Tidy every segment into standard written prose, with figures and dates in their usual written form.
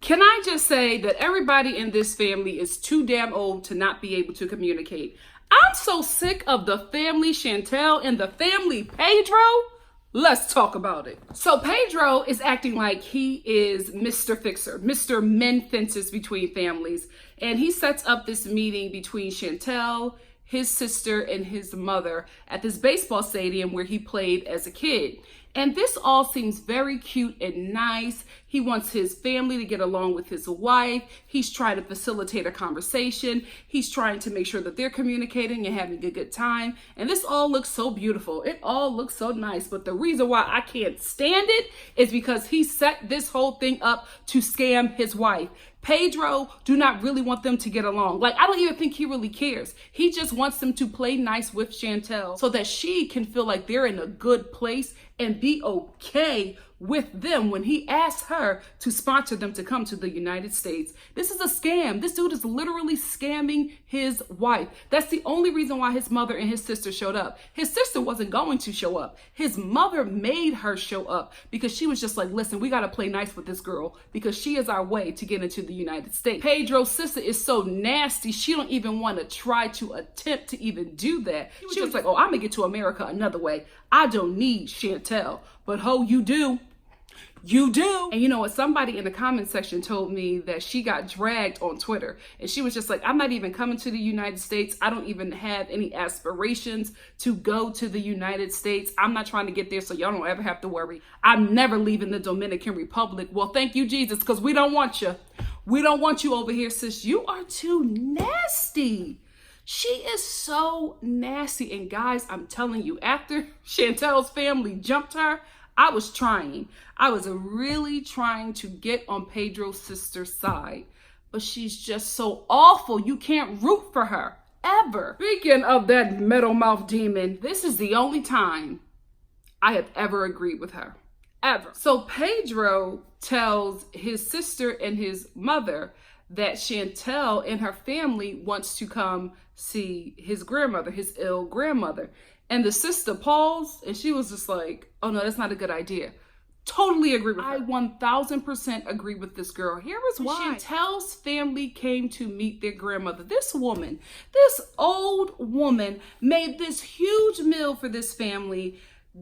Can I just say that everybody in this family is too damn old to not be able to communicate? I'm so sick of the family Chantel and the family Pedro. Let's talk about it. So Pedro is acting like he is Mr. Fixer, Mr. Men Fences between families. And he sets up this meeting between Chantel, his sister, and his mother at this baseball stadium where he played as a kid. And this all seems very cute and nice. He wants his family to get along with his wife. He's trying to facilitate a conversation. He's trying to make sure that they're communicating and having a good time. And this all looks so beautiful. It all looks so nice. But the reason why I can't stand it is because he set this whole thing up to scam his wife. Pedro do not really want them to get along. Like, I don't even think he really cares. He just wants them to play nice with Chantel so that she can feel like they're in a good place and be okay with them when he asks her to sponsor them to come to the United States. This is a scam. This dude is literally scamming his wife. That's the only reason why his mother and his sister showed up. His sister wasn't going to show up. His mother made her show up because she was just like, listen, we got to play nice with this girl because she is our way to get into the United States. Pedro's sister is so nasty. She don't even want to try to attempt to even do that. She was like, oh, I'm going to get to America another way. I don't need Chantel. But ho, you do. You do. And you know what? Somebody in the comment section told me that she got dragged on Twitter. And she was just like, I'm not even coming to the United States. I don't even have any aspirations to go to the United States. I'm not trying to get there, so y'all don't ever have to worry. I'm never leaving the Dominican Republic. Well, thank you, Jesus, because we don't want you. We don't want you over here, sis. You are too nasty. She is so nasty. And guys, I'm telling you, after Chantel's family jumped her, I was trying. I was really trying to get on Pedro's sister's side. But she's just so awful. You can't root for her, ever. Speaking of that metal mouth demon, this is the only time I have ever agreed with her. Ever. So Pedro tells his sister and his mother that Chantel and her family wants to come see his grandmother, his ill grandmother. And the sister paused and she was just like, oh no, that's not a good idea. Totally agree with her. I 1000% agree with this girl. Here is why. Chantel's family came to meet their grandmother. This woman, this old woman made this huge meal for this family,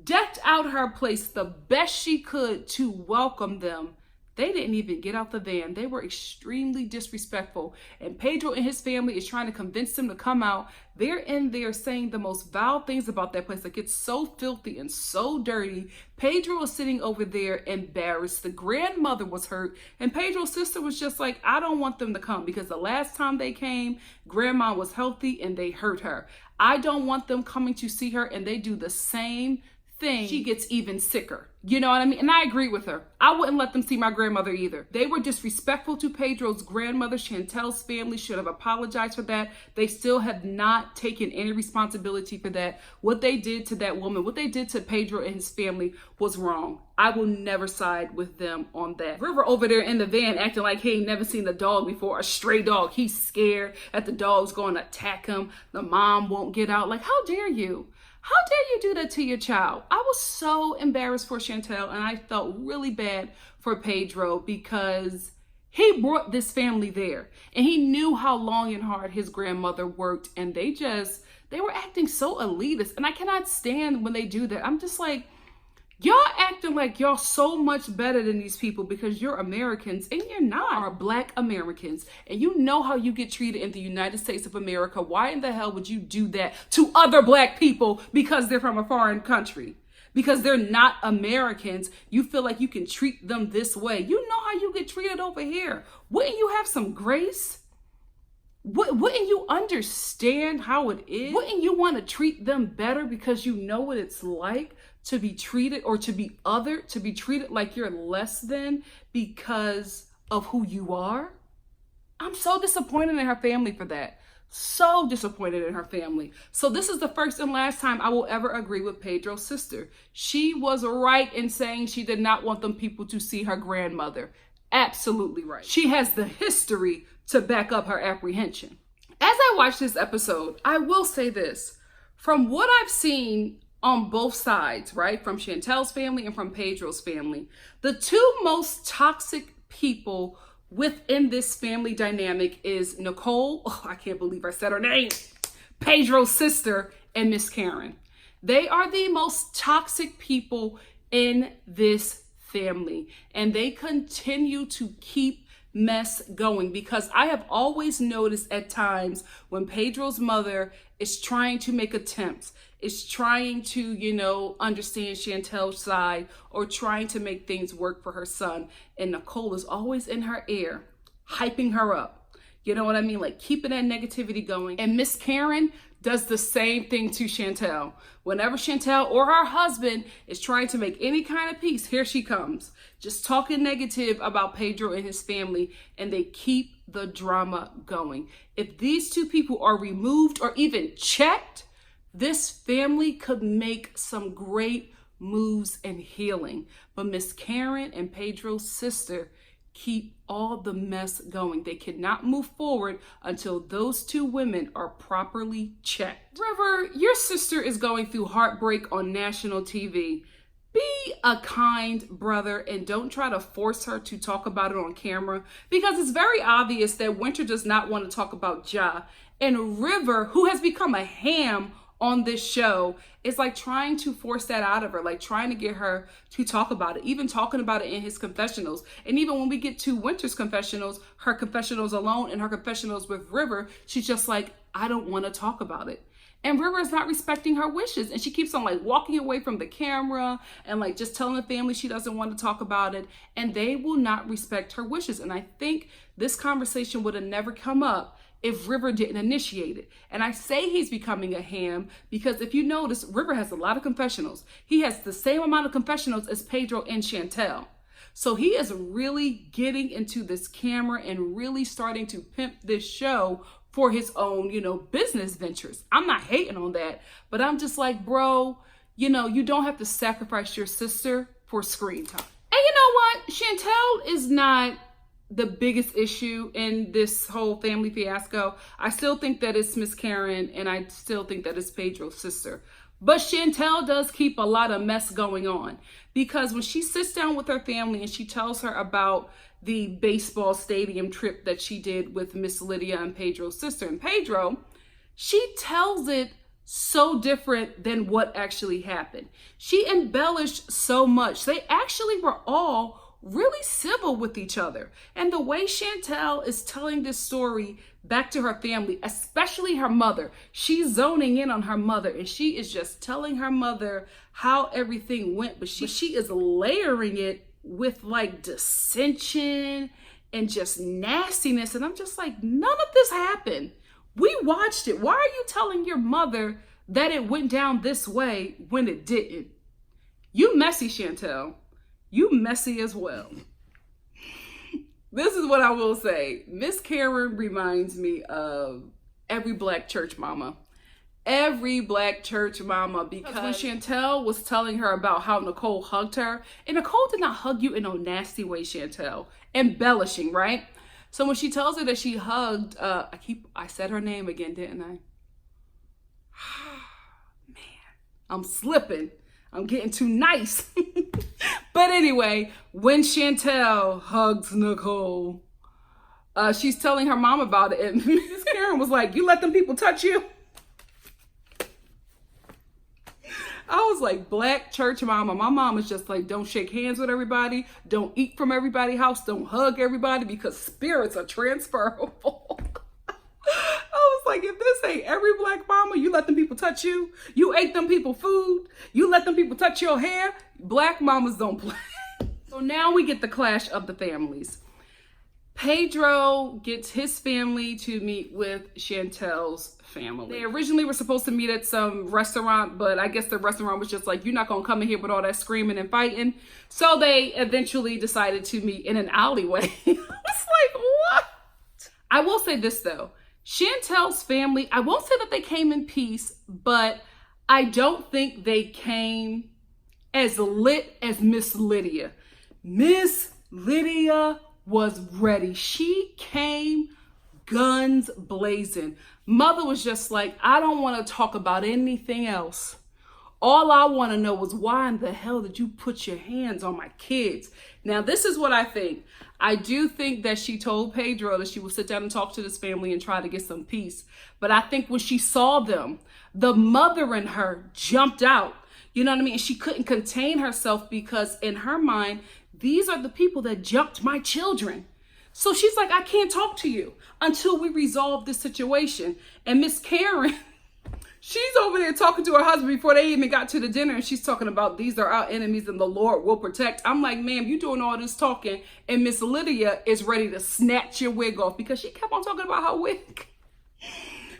decked out her place the best she could to welcome them. They didn't even get out the van. They were extremely disrespectful. And Pedro and his family is trying to convince them to come out. They're in there saying the most vile things about that place. Like, it's so filthy and so dirty. Pedro is sitting over there embarrassed. The grandmother was hurt. And Pedro's sister was just like, I don't want them to come because the last time they came, grandma was healthy and they hurt her. I don't want them coming to see her and they do the same thing. She gets even sicker. You know what I mean? And I agree with her. I wouldn't let them see my grandmother either. They were disrespectful to Pedro's grandmother. Chantel's family should have apologized for that. They still have not taken any responsibility for that. What they did to that woman, what they did to Pedro and his family was wrong. I will never side with them on that. River over there in the van acting like he ain't never seen a dog before, a stray dog. He's scared that the dog's going to attack him. The mom won't get out. Like, how dare you? How dare you do that to your child? I was so embarrassed for Chantel and I felt really bad for Pedro because he brought this family there and he knew how long and hard his grandmother worked and they were acting so elitist and I cannot stand when they do that. I'm just like, y'all acting like y'all so much better than these people because you're Americans and you're not. Are Black Americans and you know how you get treated in the United States of America. Why in the hell would you do that to other Black people because they're from a foreign country? Because they're not Americans, you feel like you can treat them this way. You know how you get treated over here. Wouldn't you have some grace? Wouldn't you understand how it is? Wouldn't you want to treat them better because you know what it's like to be treated or to be othered, to be treated like you're less than because of who you are? I'm so disappointed in her family for that. So disappointed in her family. So this is the first and last time I will ever agree with Pedro's sister. She was right in saying she did not want them people to see her grandmother. Absolutely right. She has the history to back up her apprehension. As I watch this episode, I will say this. From what I've seen on both sides, right? From Chantel's family and from Pedro's family, the two most toxic people within this family dynamic is Nicole, oh, I can't believe I said her name, Pedro's sister, and Miss Karen. They are the most toxic people in this family, and they continue to keep mess going, because I have always noticed at times when Pedro's mother is trying to make attempts, is trying to, understand Chantel's side or trying to make things work for her son, and Nicole is always in her ear, hyping her up. You know what I mean? Like keeping that negativity going. And Miss Karen does the same thing to Chantel. Whenever Chantel or her husband is trying to make any kind of peace, here she comes, just talking negative about Pedro and his family, and they keep the drama going. If these two people are removed or even checked, this family could make some great moves and healing. But Miss Karen and Pedro's sister keep all the mess going. They cannot move forward until those two women are properly checked. River, your sister is going through heartbreak on national TV. Be a kind brother and don't try to force her to talk about it on camera, because it's very obvious that Winter does not want to talk about Ja. And River, who has become a ham on this show, is like trying to force that out of her, like trying to get her to talk about it, even talking about it in his confessionals. And even when we get to Winter's confessionals, her confessionals alone and her confessionals with River, she's just like, I don't want to talk about it. And River is not respecting her wishes. And she keeps on like walking away from the camera and like just telling the family she doesn't want to talk about it. And they will not respect her wishes. And I think this conversation would have never come up if River didn't initiate it. And I say he's becoming a ham because if you notice, River has a lot of confessionals. He has the same amount of confessionals as Pedro and Chantel. So he is really getting into this camera and really starting to pimp this show for his own, business ventures. I'm not hating on that, but I'm just like, bro, you don't have to sacrifice your sister for screen time. And you know what? Chantel is not the biggest issue in this whole family fiasco. I still think that it's Miss Karen, and I still think that it's Pedro's sister. But Chantel does keep a lot of mess going on, because when she sits down with her family and she tells her about the baseball stadium trip that she did with Miss Lydia and Pedro's sister and Pedro, she tells it so different than what actually happened. She embellished so much. They actually were all really civil with each other. And the way Chantel is telling this story back to her family, especially her mother, she's zoning in on her mother and she is just telling her mother how everything went, but she is layering it with like dissension and just nastiness. And I'm just like, none of this happened. We watched it. Why are you telling your mother that it went down this way when it didn't? You messy, Chantel. You messy as well. This is what I will say. Miss Karen reminds me of every black church mama. Every black church mama, because when Chantel was telling her about how Nicole hugged her, and Nicole did not hug you in no nasty way, Chantel. Embellishing, right? So when she tells her that she hugged, I said her name again, didn't I? Man, I'm slipping. I'm getting too nice. But anyway, when Chantel hugs Nicole, she's telling her mom about it. And Miss Karen was like, you let them people touch you? I was like, black church mama. My mom is just like, don't shake hands with everybody. Don't eat from everybody's house. Don't hug everybody because spirits are transferable. I was like, if this ain't every black mama, you let them people touch you. You ate them people food. You let them people touch your hair. Black mamas don't play. So now we get the clash of the families. Pedro gets his family to meet with Chantel's family. They originally were supposed to meet at some restaurant, but I guess the restaurant was just like, you're not gonna come in here with all that screaming and fighting. So they eventually decided to meet in an alleyway. I was like, what? I will say this though. Chantel's family, I won't say that they came in peace, but I don't think they came as lit as Miss Lydia. Miss Lydia was ready. She came guns blazing. Mother was just like, I don't want to talk about anything else. All I want to know is why in the hell did you put your hands on my kids? Now, this is what I think. I do think that she told Pedro that she would sit down and talk to this family and try to get some peace. But I think when she saw them, the mother in her jumped out. You know what I mean? And she couldn't contain herself because in her mind, these are the people that jumped my children. So she's like, I can't talk to you until we resolve this situation. And Miss Karen, she's over there talking to her husband before they even got to the dinner. And she's talking about these are our enemies and the Lord will protect. I'm like, ma'am, you doing all this talking. And Miss Lydia is ready to snatch your wig off because she kept on talking about her wig.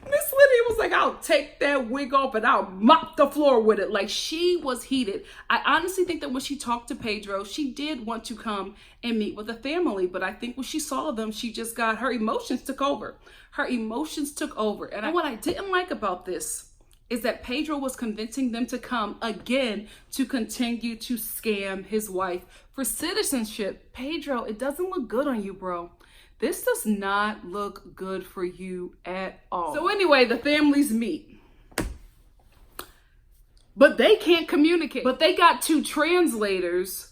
Miss Lydia was like, I'll take that wig off and I'll mop the floor with it. Like, she was heated. I honestly think that when she talked to Pedro, she did want to come and meet with the family. But I think when she saw them, she just got, her emotions took over. Her emotions took over. And what I didn't like about this is that Pedro was convincing them to come again to continue to scam his wife for citizenship. Pedro, it doesn't look good on you, bro. This does not look good for you at all. So anyway, the families meet. But they can't communicate. But they got two translators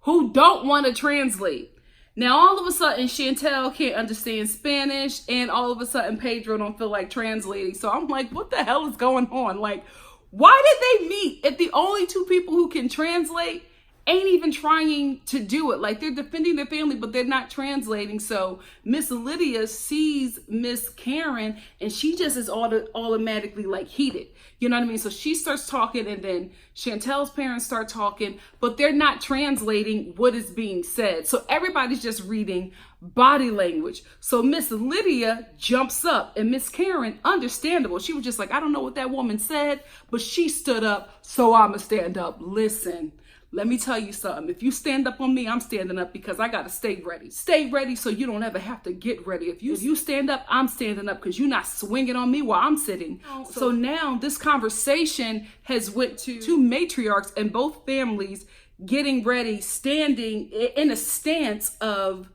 who don't want to translate. Now, all of a sudden, Chantel can't understand Spanish. And all of a sudden, Pedro don't feel like translating. So I'm like, what the hell is going on? Like, why did they meet if the only two people who can translate ain't even trying to do it? Like, they're defending their family, but they're not translating. So Miss Lydia sees Miss Karen and she just is automatically like heated. You know what I mean? So she starts talking and then Chantel's parents start talking, but they're not translating what is being said. So everybody's just reading body language. So Miss Lydia jumps up and Miss Karen, understandable. She was just like, I don't know what that woman said, but she stood up. So I'ma stand up. Listen. Let me tell you something. If you stand up on me, I'm standing up because I got to stay ready. Stay ready so you don't ever have to get ready. If you stand up, I'm standing up because you're not swinging on me while I'm sitting. So now this conversation has went to two matriarchs and both families getting ready, standing in a stance of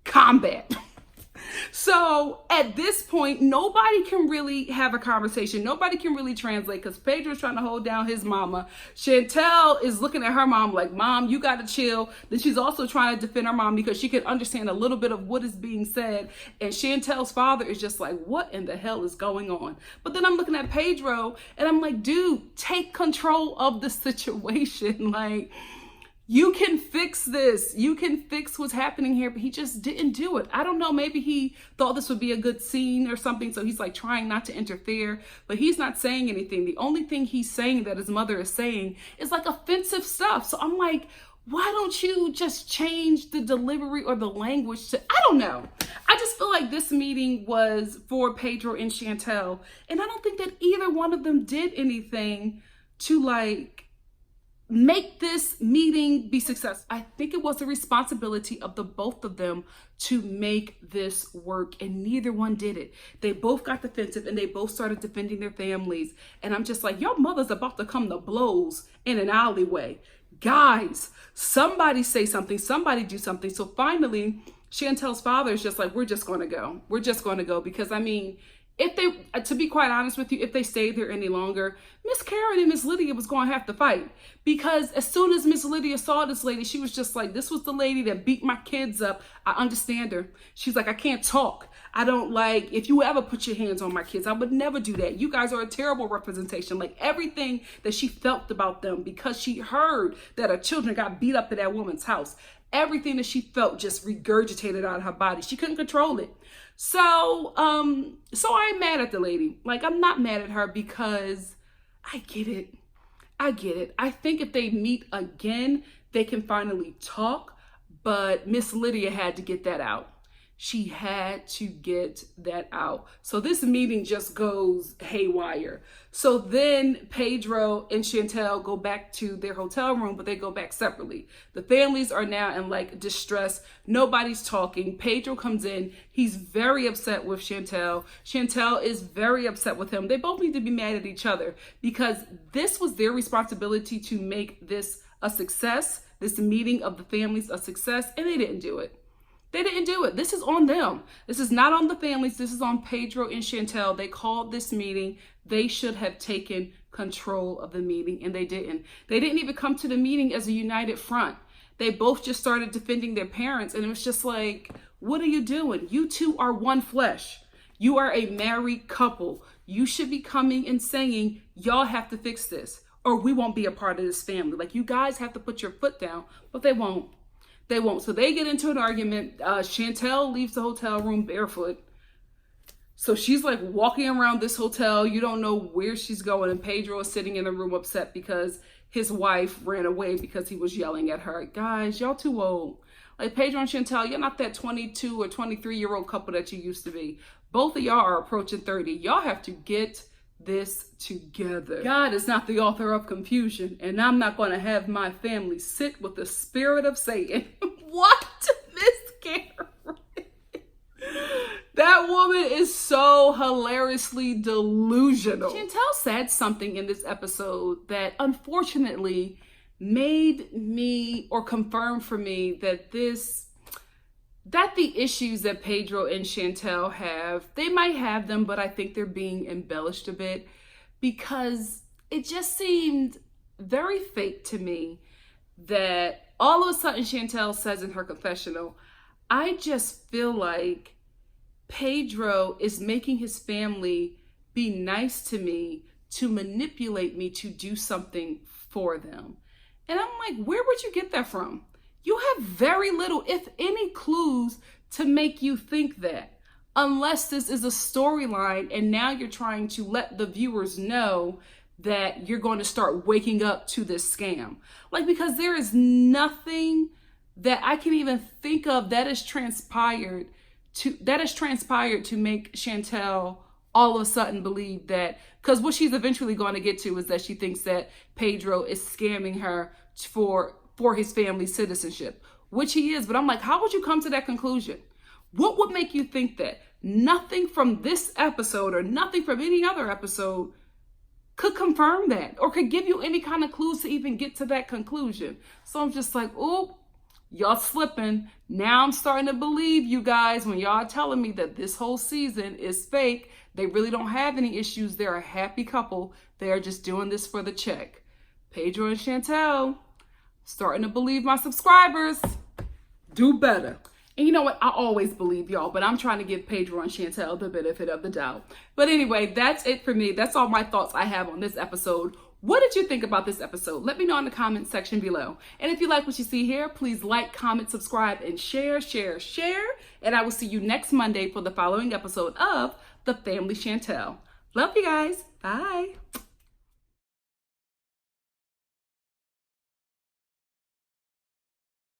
combat. So at this point, nobody can really have a conversation. Nobody can really translate because Pedro's trying to hold down his mama. Chantel is looking at her mom like, Mom, you got to chill. Then she's also trying to defend her mom because she can understand a little bit of what is being said. And Chantel's father is just like, what in the hell is going on? But then I'm looking at Pedro and I'm like, dude, take control of the situation. Like, you can fix this. You can fix what's happening here, but he just didn't do it. I don't know. Maybe he thought this would be a good scene or something. So he's like trying not to interfere, but he's not saying anything. The only thing he's saying that his mother is saying is like offensive stuff. So I'm like, why don't you just change the delivery or the language to, I don't know. I just feel like this meeting was for Pedro and Chantel. And I don't think that either one of them did anything to like make this meeting be successful. I think it was the responsibility of the both of them to make this work, and neither one did it. They both got defensive and they both started defending their families. And I'm just like, your mother's about to come to blows in an alleyway. Guys, somebody say something, somebody do something. So finally, Chantel's father is just like, we're just going to go. We're just going to go because, I mean, if they, to be quite honest with you, if they stayed there any longer, Miss Karen and Miss Lydia was going to have to fight. Because as soon as Miss Lydia saw this lady, she was just like, this was the lady that beat my kids up. I understand her. She's like, I can't talk. I don't like, if you ever put your hands on my kids, I would never do that. You guys are a terrible representation. Like everything that she felt about them because she heard that her children got beat up at that woman's house. Everything that she felt just regurgitated out of her body. She couldn't control it. So I'm mad at the lady. Like, I'm not mad at her because I get it. I get it. I think if they meet again, they can finally talk. But Miss Lydia had to get that out. She had to get that out. So this meeting just goes haywire. So then Pedro and Chantel go back to their hotel room, but they go back separately. The families are now in like distress. Nobody's talking. Pedro comes in. He's very upset with Chantel. Chantel is very upset with him. They both need to be mad at each other because this was their responsibility to make this a success, this meeting of the families a success, and they didn't do it. They didn't do it. This is on them. This is not on the families. This is on Pedro and Chantel. They called this meeting. They should have taken control of the meeting, and they didn't. They didn't even come to the meeting as a united front. they both just started defending their parents. And it was just like, what are you doing? You two are one flesh. You are a married couple. You should be coming and saying, y'all have to fix this or we won't be a part of this family. Like, you guys have to put your foot down, but they won't. They won't. So they get into an argument. Chantel leaves the hotel room barefoot. So she's like walking around this hotel. You don't know where she's going. And Pedro is sitting in the room upset because his wife ran away because he was yelling at her. Guys, y'all too old. Like, Pedro and Chantel, you're not that 22 or 23-year-old couple that you used to be. Both of y'all are approaching 30. Y'all have to get this together. God is not the author of confusion, and I'm not going to have my family sit with the spirit of Satan. What? Miss Karen? That woman is so hilariously delusional. Chantel said something in this episode that unfortunately made me, or confirmed for me, that the issues that Pedro and Chantel have, they might have them, but I think they're being embellished a bit, because it just seemed very fake to me that all of a sudden Chantel says in her confessional, I just feel like Pedro is making his family be nice to me to manipulate me to do something for them. And I'm like, where would you get that from? You have very little, if any, clues to make you think that, unless this is a storyline and now you're trying to let the viewers know that you're going to start waking up to this scam. Like, because there is nothing that I can even think of that has transpired to make Chantel all of a sudden believe that, because what she's eventually going to get to is that she thinks that Pedro is scamming her for his family's citizenship, which he is. But I'm like, how would you come to that conclusion? What would make you think that? Nothing from this episode or nothing from any other episode could confirm that or could give you any kind of clues to even get to that conclusion. So I'm just like, oh, y'all slipping. Now I'm starting to believe you guys when y'all are telling me that this whole season is fake. They really don't have any issues. They're a happy couple. They are just doing this for the check. Pedro and Chantel, starting to believe my subscribers. Do better. And you know what? I always believe y'all, but I'm trying to give Pedro and Chantel the benefit of the doubt. But anyway, that's it for me. That's all my thoughts I have on this episode. What did you think about this episode? Let me know in the comment section below. And if you like what you see here, please like, comment, subscribe, and share. And I will see you next Monday for the following episode of The Family Chantel. Love you guys. Bye.